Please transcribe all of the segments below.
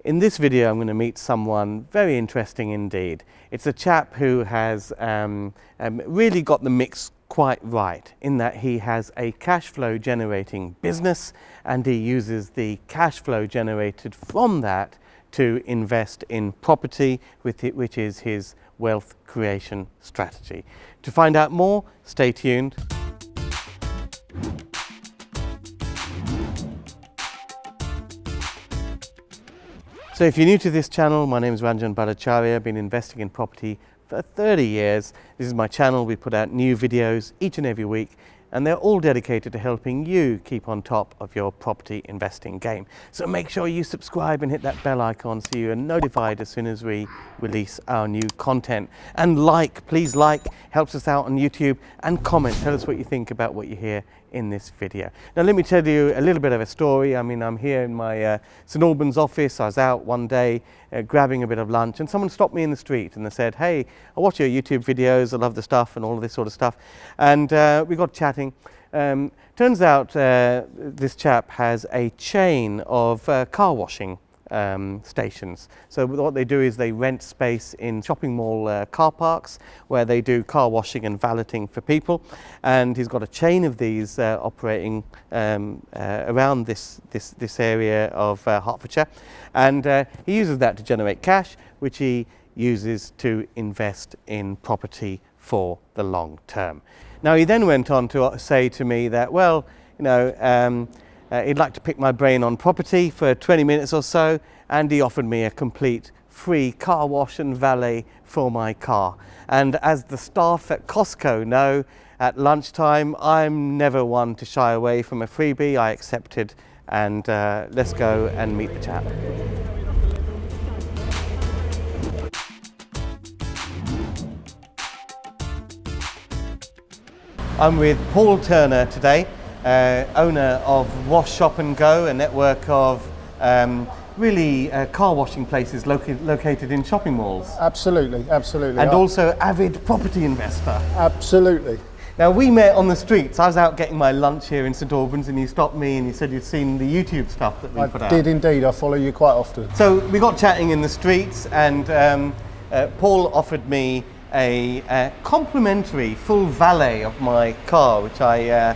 In this video, I'm going to meet someone very interesting indeed. It's a chap who has really got the mix quite right, in that he has a cash flow generating business and he uses the cash flow generated from that to invest in property, which is his wealth creation strategy. To find out more, stay tuned. So if you're new to this channel, my name is Ranjan Bhattacharya. I've been investing in property for 30 years. This is my channel. We put out new videos each and every week, and they're all dedicated to helping you keep on top of your property investing game. So make sure you subscribe and hit that bell icon so you are notified as soon as we release our new content. And please like, helps us out on YouTube, and comment, tell us what you think about what you hear in this video. Now let me tell you a little bit of a story. I mean, I'm here in my St Albans office. I was out one day grabbing a bit of lunch, and someone stopped me in the street and they said, "Hey, I watch your YouTube videos, I love the stuff," and all of this sort of stuff. And we got chatting. Turns out this chap has a chain of car washing stations. So what they do is they rent space in shopping mall car parks where they do car washing and valeting for people, and he's got a chain of these operating around this area of Hertfordshire, and he uses that to generate cash, which he uses to invest in property for the long term. Now he then went on to say to me that, well, you know, he'd like to pick my brain on property for 20 minutes or so, and he offered me a complete free car wash and valet for my car. And as the staff at Costco know, at lunchtime, I'm never one to shy away from a freebie. I accepted, and let's go and meet the chap. I'm with Paul Turner today, owner of Wash Shop and Go, a network of really car washing places located in shopping malls. Absolutely, absolutely. And also avid property investor. Absolutely. Now we met on the streets. I was out getting my lunch here in St Albans, and you stopped me and you said you'd seen the YouTube stuff that we put out. I did indeed. I follow you quite often. So we got chatting in the streets, and Paul offered me a complimentary full valet of my car, which I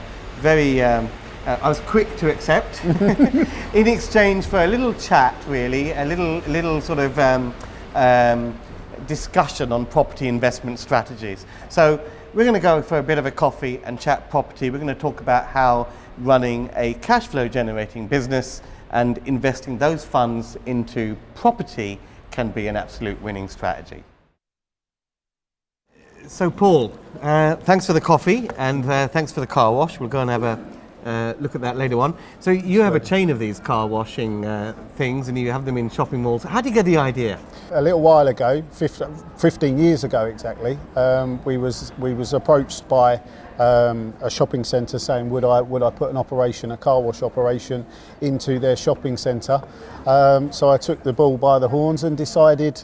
I was quick to accept in exchange for a little chat, really, a little sort of discussion on property investment strategies. So we're going to go for a bit of a coffee and chat property. We're going to talk about how running a cash flow generating business and investing those funds into property can be an absolute winning strategy. So Paul, thanks for the coffee, and thanks for the car wash. We'll go and have a look at that later on. So you have a chain of these car washing things, and you have them in shopping malls. How did you get the idea? A little while ago, 15 years ago exactly, we was approached by a shopping centre saying would I put a car wash operation into their shopping centre. So I took the bull by the horns and decided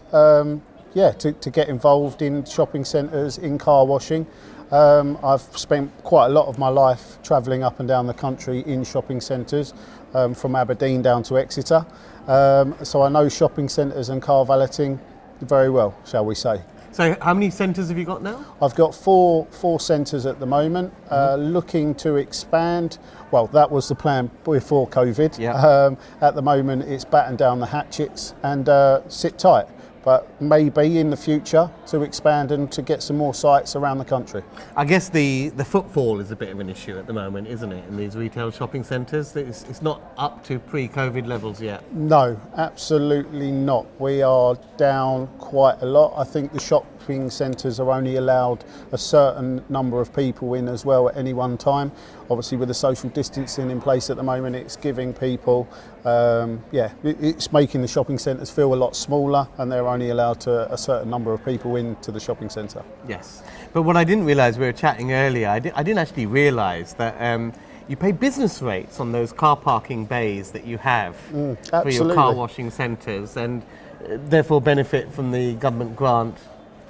to get involved in shopping centres, in car washing. I've spent quite a lot of my life travelling up and down the country in shopping centres, from Aberdeen down to Exeter. So I know shopping centres and car valeting very well, shall we say. So how many centres have you got now? I've got four centres at the moment, looking to expand. Well, that was the plan before COVID. Yeah. At the moment it's batten down the hatchets and sit tight. But maybe in the future to expand and to get some more sites around the country. I guess the footfall is a bit of an issue at the moment, isn't it, in these retail shopping centres? It's not up to pre-COVID levels yet. No, absolutely not. We are down quite a lot. I think the shopping centres are only allowed a certain number of people in as well at any one time. Obviously with the social distancing in place at the moment, it's giving people, it's making the shopping centres feel a lot smaller, and they're only allowed a certain number of people into the shopping centre. Yes, but what I didn't realise, we were chatting earlier, I didn't actually realise that you pay business rates on those car parking bays that you have for your car washing centres, and therefore benefit from the government grant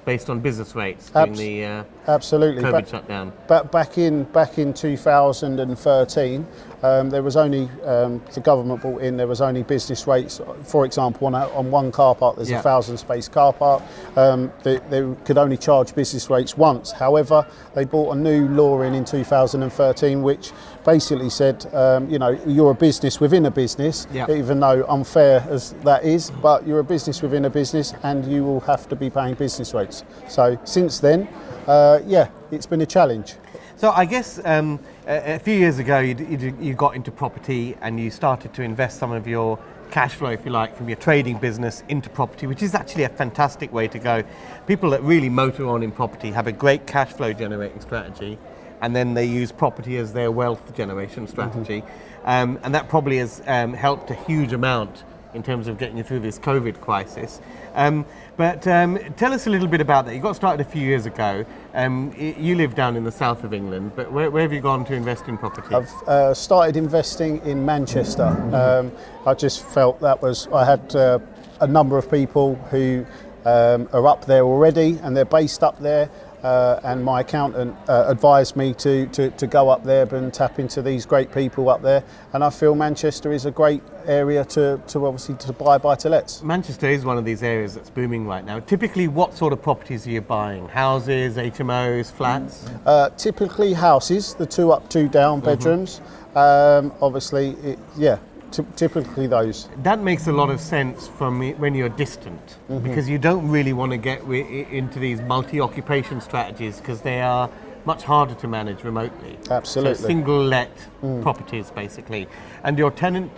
based on business rates during the Absolutely. COVID shutdown. But back in 2013, there was only the government brought in. There was only business rates. For example, on one car park, there's a 1,000 space car park. They could only charge business rates once. However, they brought a new law in 2013, which basically said, you're a business within a business, even though unfair as that is, but you're a business within a business, and you will have to be paying business rates. So since then, it's been a challenge. So I guess a few years ago you got into property and you started to invest some of your cash flow, if you like, from your trading business into property, which is actually a fantastic way to go. People that really motor on in property have a great cash flow generating strategy, and then they use property as their wealth generation strategy. And that probably has helped a huge amount in terms of getting you through this COVID crisis. But tell us a little bit about that. You got started a few years ago. You live down in the south of England, but where have you gone to invest in property? I've started investing in Manchester. I just felt I had a number of people who are up there already, and they're based up there. And my accountant advised me to go up there and tap into these great people up there. And I feel Manchester is a great area to obviously to buy to lets. Manchester is one of these areas that's booming right now. Typically, what sort of properties are you buying? Houses, HMOs, flats? Typically houses, the 2 up, 2 down bedrooms. Typically those. That makes a lot of sense from when you're distant, because you don't really want to get into these multi-occupation strategies because they are much harder to manage remotely. Absolutely. So single let properties basically. And your tenant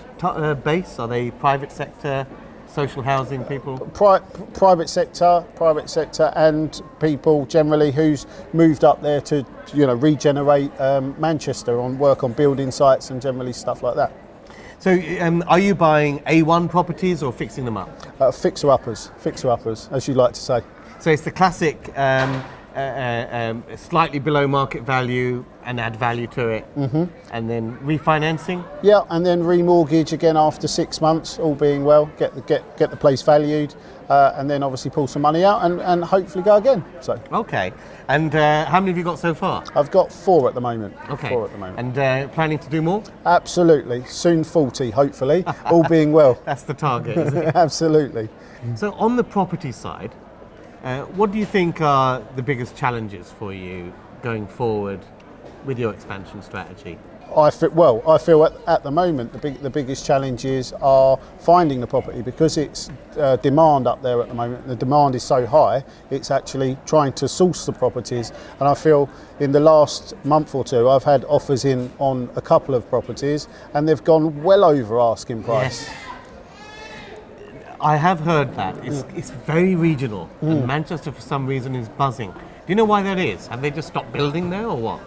base, are they private sector, social housing people? Private sector and people generally who's moved up there to regenerate Manchester, work on building sites and generally stuff like that. So are you buying A1 properties or fixing them up? Fixer-uppers, as you like to say. So it's the classic slightly below market value and add value to it, and then refinancing? Yeah, and then remortgage again after 6 months, all being well, get the place valued, and then obviously pull some money out and hopefully go again. So. Okay, and how many have you got so far? I've got 4 at the moment. Okay. 4 at the moment. And planning to do more? Absolutely, soon 40 hopefully, all being well. That's the target, isn't it? Absolutely. So on the property side, what do you think are the biggest challenges for you going forward with your expansion strategy? I feel at the moment the biggest challenges are finding the property, because it's demand up there at the moment. The demand is so high, it's actually trying to source the properties. And I feel in the last month or 2, I've had offers in on a couple of properties, and they've gone well over asking price. Yes. I have heard that. It's very regional, and Manchester for some reason is buzzing. Do you know why that is? Have they just stopped building there or what?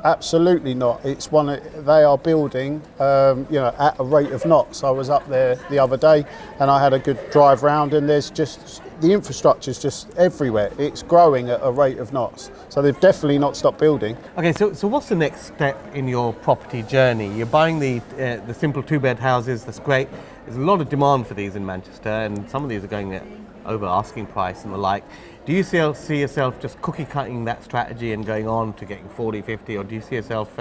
Absolutely not. It's they are building at a rate of knots. I was up there the other day and I had a good drive round, and there's just the infrastructure's just everywhere. It's growing at a rate of knots. So they've definitely not stopped building. Okay, so what's the next step in your property journey? You're buying the simple 2-bed houses. That's great. There's a lot of demand for these in Manchester, and some of these are going at over asking price and the like. Do you see yourself just cookie cutting that strategy and going on to getting 40, 50, or do you see yourself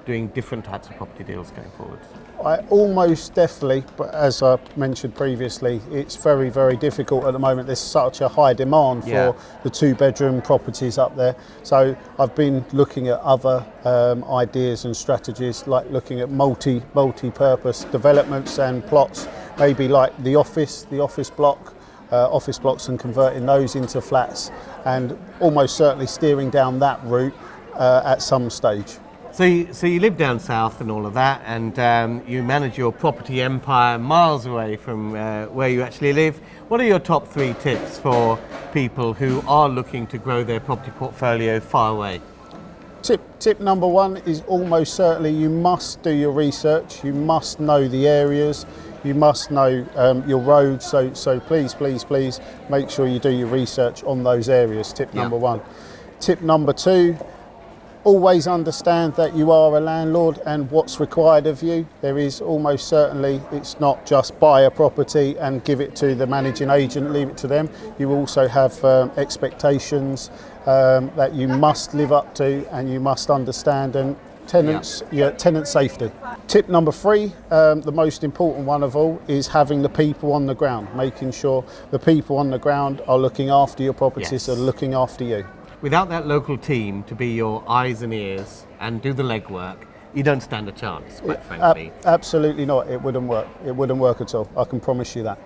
doing different types of property deals going forward? I almost definitely, but as I mentioned previously, it's very, very difficult at the moment. There's such a high demand for the 2-bedroom properties up there. So I've been looking at other ideas and strategies, like looking at multi-purpose developments and plots, maybe like the office blocks, and converting those into flats, and almost certainly steering down that route at some stage. So you live down south and all of that, and you manage your property empire miles away from where you actually live. What are your top 3 tips for people who are looking to grow their property portfolio far away? Tip number 1 is almost certainly you must do your research. You must know the areas. You must know your roads. So please make sure you do your research on those areas. Tip number 1. Tip number 2. Always understand that you are a landlord and what's required of you. There is almost certainly, it's not just buy a property and give it to the managing agent, leave it to them. You also have expectations that you must live up to and you must understand, and tenant safety. Tip number 3, the most important one of all, is having the people on the ground, making sure the people on the ground are looking after your properties, are looking after you. Without that local team to be your eyes and ears and do the legwork, you don't stand a chance, quite frankly. Absolutely not. It wouldn't work. It wouldn't work at all. I can promise you that.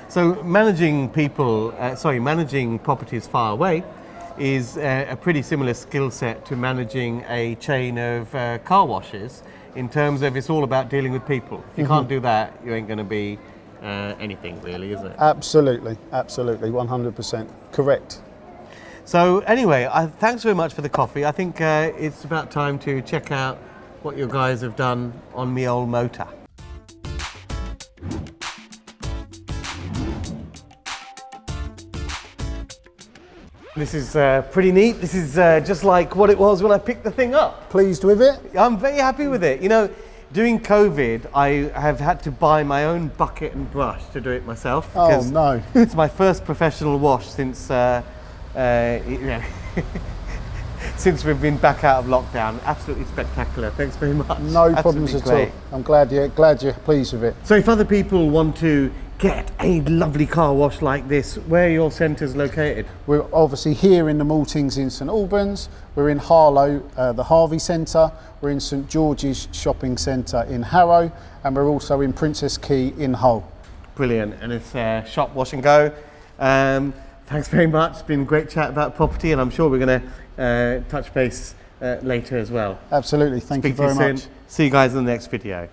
So managing properties far away is a pretty similar skill set to managing a chain of car washes, in terms of it's all about dealing with people. If you can't do that, you ain't going to be anything really, is it? Absolutely, 100% correct. So anyway, thanks very much for the coffee. I think it's about time to check out what you guys have done on me old motor. This is pretty neat. This is just like what it was when I picked the thing up. Pleased with it? I'm very happy with it. You know, during COVID, I have had to buy my own bucket and brush to do it myself. Oh no. It's my first professional wash since since we've been back out of lockdown. Absolutely spectacular. Thanks very much. No problems at all. I'm glad you're pleased with it. So if other people want to get a lovely car wash like this, where are your centres located? We're obviously here in the Maltings in St Albans. We're in Harlow, the Harvey Centre. We're in St George's Shopping Centre in Harrow, and we're also in Princess Quay in Hull. Brilliant, and it's shop, wash and go. Thanks very much. It's been a great chat about property, and I'm sure we're going to touch base later as well. Absolutely. Thank you very much. See you guys in the next video.